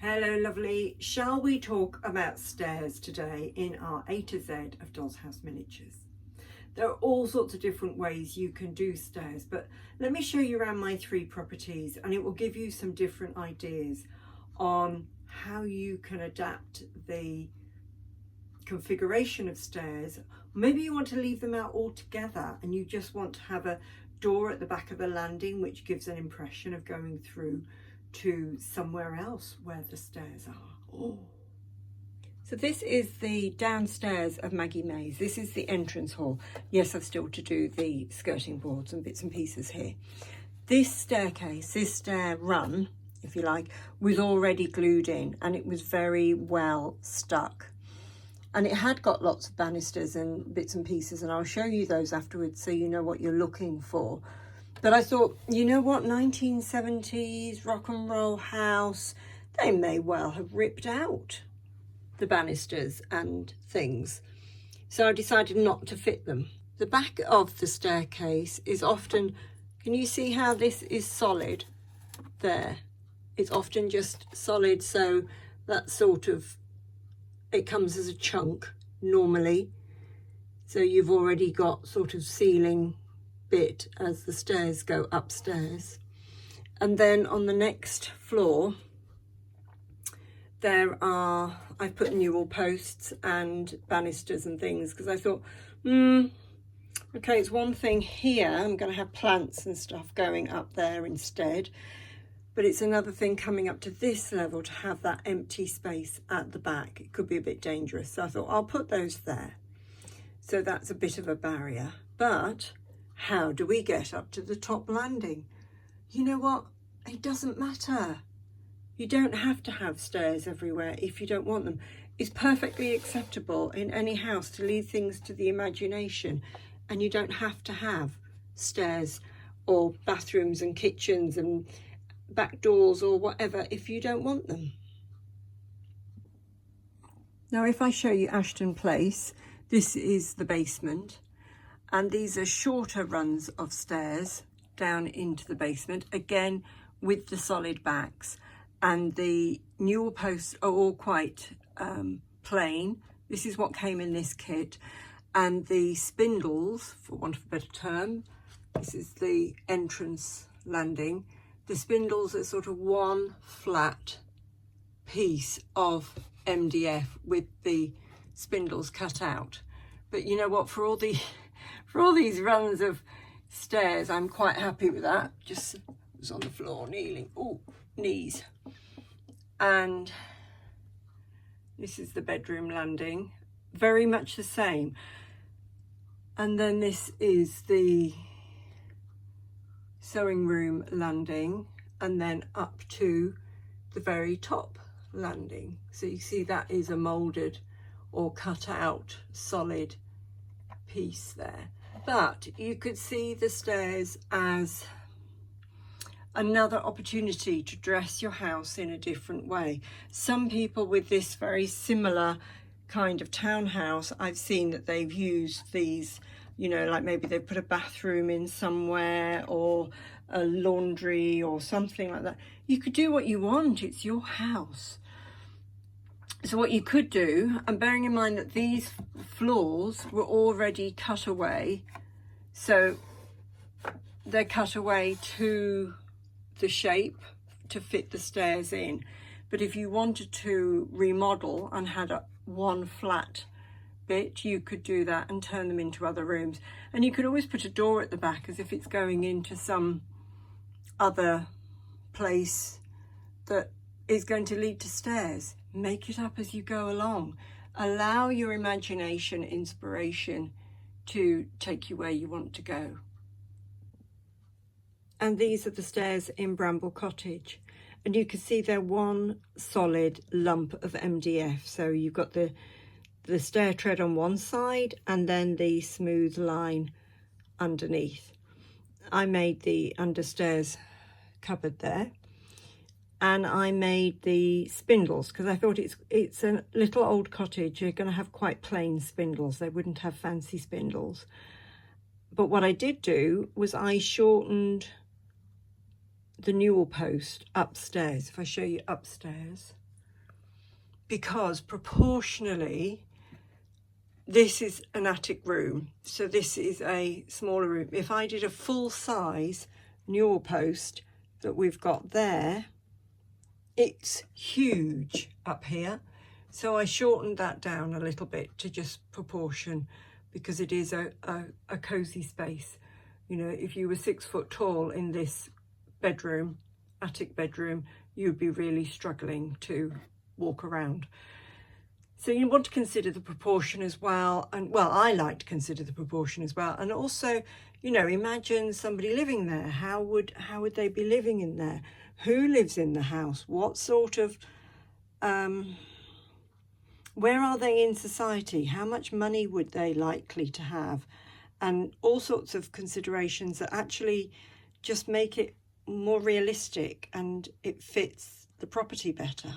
Hello lovely, shall we talk about stairs today in our A to Z of Doll's House Miniatures? There are all sorts of different ways you can do stairs, but let me show you around my 3 properties and it will give you some different ideas on how you can adapt the configuration of stairs. Maybe you want to leave them out altogether and you just want to have a door at the back of the landing which gives an impression of going through to somewhere else where the stairs are. Oh. So this is the downstairs of Maggie May's. This is the entrance hall. Yes, I've still to do the skirting boards and bits and pieces here. This staircase, this stair run, if you like, was already glued in and it was very well stuck. And it had got lots of banisters and bits and pieces, and I'll show you those afterwards so you know what you're looking for. But I thought, you know what, 1970s rock and roll house, they may well have ripped out the banisters and things. So I decided not to fit them. The back of the staircase is often, can you see how this is solid there? It's often just solid, so that sort of, it comes as a chunk normally. So you've already got sort of ceiling bit as the stairs go upstairs. And then on the next floor there are, I've put newell posts and banisters and things because I thought, okay, it's one thing here, I'm going to have plants and stuff going up there instead, but it's another thing coming up to this level to have that empty space at the back. It could be a bit dangerous, so I thought I'll put those there. So that's a bit of a barrier. But how do we get up to the top landing? You know what? It doesn't matter. You don't have to have stairs everywhere if you don't want them. It's perfectly acceptable in any house to leave things to the imagination, and you don't have to have stairs or bathrooms and kitchens and back doors or whatever if you don't want them. Now if I show you Ashton Place, this is the basement. And these are shorter runs of stairs down into the basement, again with the solid backs. And the newell posts are all quite plain. This is what came in this kit. And the spindles, for want of a better term, this is the entrance landing. The spindles are sort of one flat piece of MDF with the spindles cut out. But you know what, for all these runs of stairs, I'm quite happy with that. Just was on the floor kneeling. Oh, knees. And this is the bedroom landing, very much the same. And then this is the sewing room landing, and then up to the very top landing. So you see that is a moulded or cut out solid piece there. But you could see the stairs as another opportunity to dress your house in a different way. Some people with this very similar kind of townhouse, I've seen that they've used these, you know, like maybe they put a bathroom in somewhere or a laundry or something like that. You could do what you want, it's your house. So what you could do, and bearing in mind that these floors were already cut away, so they're cut away to the shape to fit the stairs in. But if you wanted to remodel and had one flat bit, you could do that and turn them into other rooms. And you could always put a door at the back as if it's going into some other place that is going to lead to stairs. Make it up as you go along. Allow your imagination, inspiration to take you where you want to go. And these are the stairs in Bramble Cottage. And you can see they're one solid lump of MDF. So you've got the stair tread on one side and then the smooth line underneath. I made the understairs cupboard there. And I made the spindles because I thought it's a little old cottage. You're going to have quite plain spindles. They wouldn't have fancy spindles. But what I did do was I shortened the newell post upstairs. If I show you upstairs, because proportionally this is an attic room, so this is a smaller room. If I did a full size newel post that we've got there, it's huge up here, so I shortened that down a little bit to just proportion, because it is a cozy space. You know, if you were 6 foot tall in this bedroom, attic bedroom, you'd be really struggling to walk around. So you want to consider the proportion as well. And well, I like to consider the proportion as well. And also, you know, imagine somebody living there. How would they be living in there? Who lives in the house? What sort of, where are they in society? How much money would they likely to have? And all sorts of considerations that actually just make it more realistic and it fits the property better.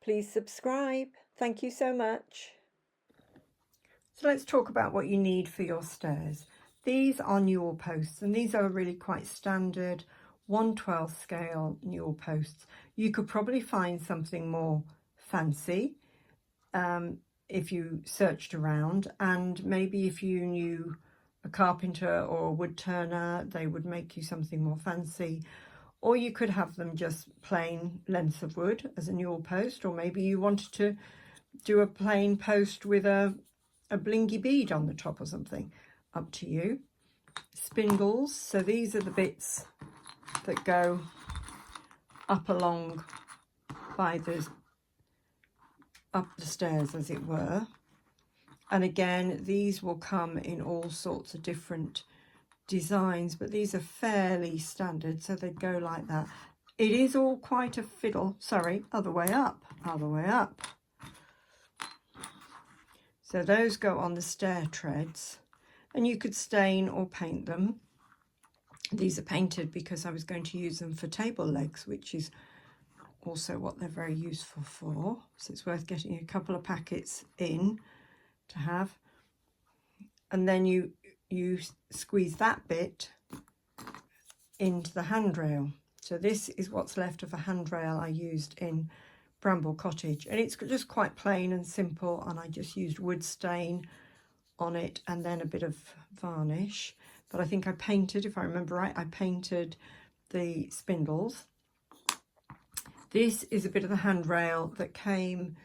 Please subscribe. Thank you so much. So let's talk about what you need for your stairs. These are newel posts, and these are really quite standard 1/12 scale newel posts. You could probably find something more fancy if you searched around, and maybe if you knew a carpenter or a wood turner, they would make you something more fancy. Or you could have them just plain lengths of wood as a newel post, or maybe you wanted to do a plain post with a blingy bead on the top or something. Up to you. Spindles, so these are the bits that go up along by up the stairs, as it were. And again, these will come in all sorts of different designs, but these are fairly standard, so they go like that. It is all quite a fiddle. Sorry, other way up. So those go on the stair treads, and you could stain or paint them. These are painted because I was going to use them for table legs, which is also what they're very useful for. So it's worth getting a couple of packets in to have. And then you squeeze that bit into the handrail. So this is what's left of a handrail I used in Bramble Cottage, and it's just quite plain and simple, and I just used wood stain on it and then a bit of varnish. But I think I painted, if I remember right, I painted the spindles. This is a bit of the handrail that came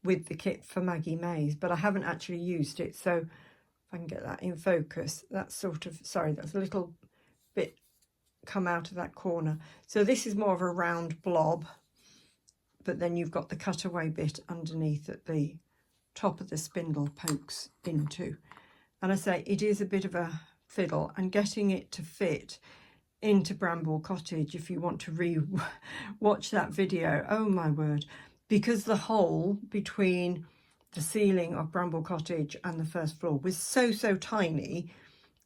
with the kit for Maggie Mays, but I haven't actually used it, so if I can get that in focus, that's sort of, sorry, that's a little bit come out of that corner. So this is more of a round blob, but then you've got the cutaway bit underneath at the top of the spindle pokes into. And I say it is a bit of a fiddle, and getting it to fit into Bramble Cottage, if you want to re-watch that video, oh my word, because the hole between the ceiling of Bramble Cottage and the first floor was so tiny.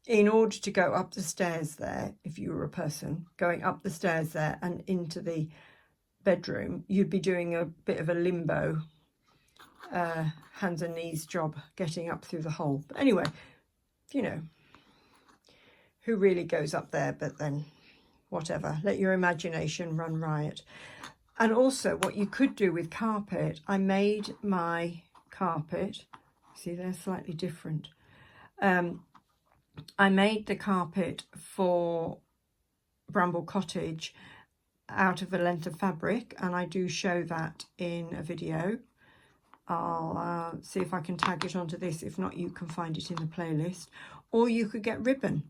In order to go up the stairs there, if you were a person going up the stairs there and into the bedroom, you'd be doing a bit of a limbo hands and knees job getting up through the hole. But anyway, you know, who really goes up there? But then whatever, let your imagination run riot. And also what you could do with carpet, I made my carpet, see they're slightly different. I made the carpet for Bramble Cottage out of a length of fabric, and I do show that in a video. I'll see if I can tag it onto this. If not, you can find it in the playlist. Or you could get ribbon.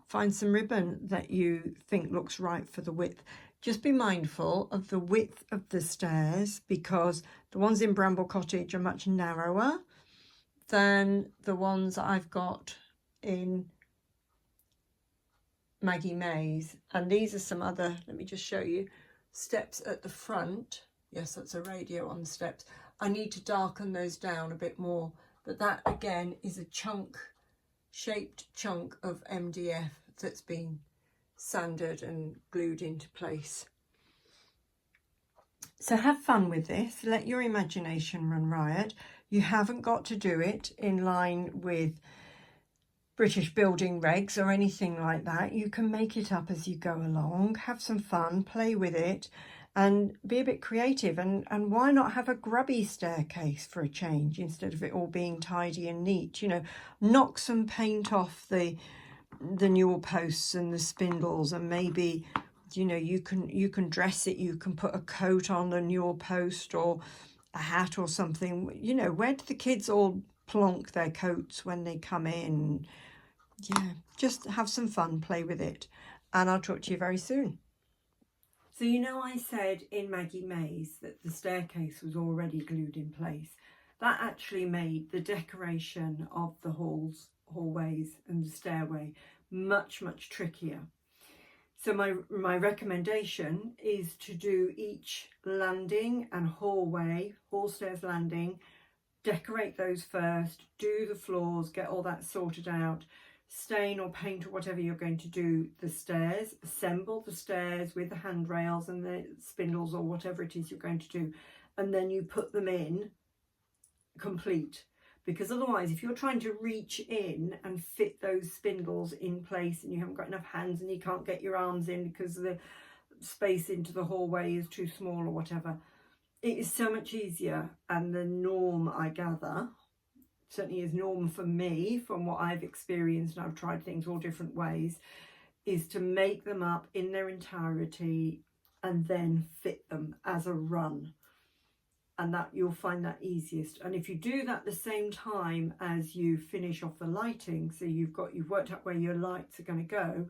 Find some ribbon that you think looks right for the width. Just be mindful of the width of the stairs, because the ones in Bramble Cottage are much narrower than the ones I've got in Maggie Mays. And these are some other, let me just show you, steps at the front. Yes, that's a radio on the steps. I need to darken those down a bit more, but that again is a shaped chunk of MDF that's been sanded and glued into place. So have fun with this, let your imagination run riot. You haven't got to do it in line with British building regs or anything like that. You can make it up as you go along, have some fun, play with it, and be a bit creative. And why not have a grubby staircase for a change instead of it all being tidy and neat? You know, knock some paint off the newel posts and the spindles, and maybe, you know, you can dress it. You can put a coat on the newel post or a hat or something. You know, where do the kids all plonk their coats when they come in? Yeah, just have some fun, play with it, and I'll talk to you very soon. So you know, I said in Maggie Maze that the staircase was already glued in place. That actually made the decoration of the hallways and the stairway much trickier. So my recommendation is to do each landing and hallway, hall stairs landing, decorate those first, do the floors, get all that sorted out, stain or paint or whatever you're going to do the stairs, assemble the stairs with the handrails and the spindles or whatever it is you're going to do, and then you put them in complete. Because otherwise, if you're trying to reach in and fit those spindles in place and you haven't got enough hands and you can't get your arms in because the space into the hallway is too small or whatever, it is so much easier. And the norm, I gather, certainly is norm for me from what I've experienced, and I've tried things all different ways, is to make them up in their entirety and then fit them as a run. And that you'll find that easiest. And if you do that at the same time as you finish off the lighting, so you've worked out where your lights are going to go,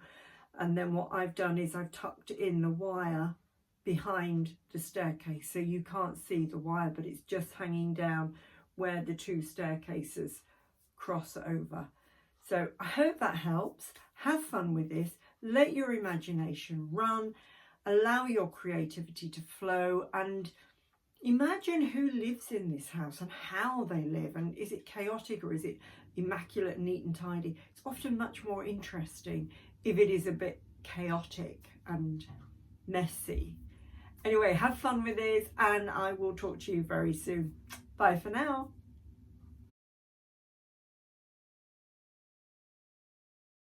and then what I've done is I've tucked in the wire behind the staircase, so you can't see the wire, but it's just hanging down where the two staircases cross over. So I hope that helps. Have fun with this, let your imagination run, allow your creativity to flow, and imagine who lives in this house and how they live, and is it chaotic or is it immaculate, neat and tidy? It's often much more interesting if it is a bit chaotic and messy. Anyway, have fun with this, and I will talk to you very soon. Bye for now.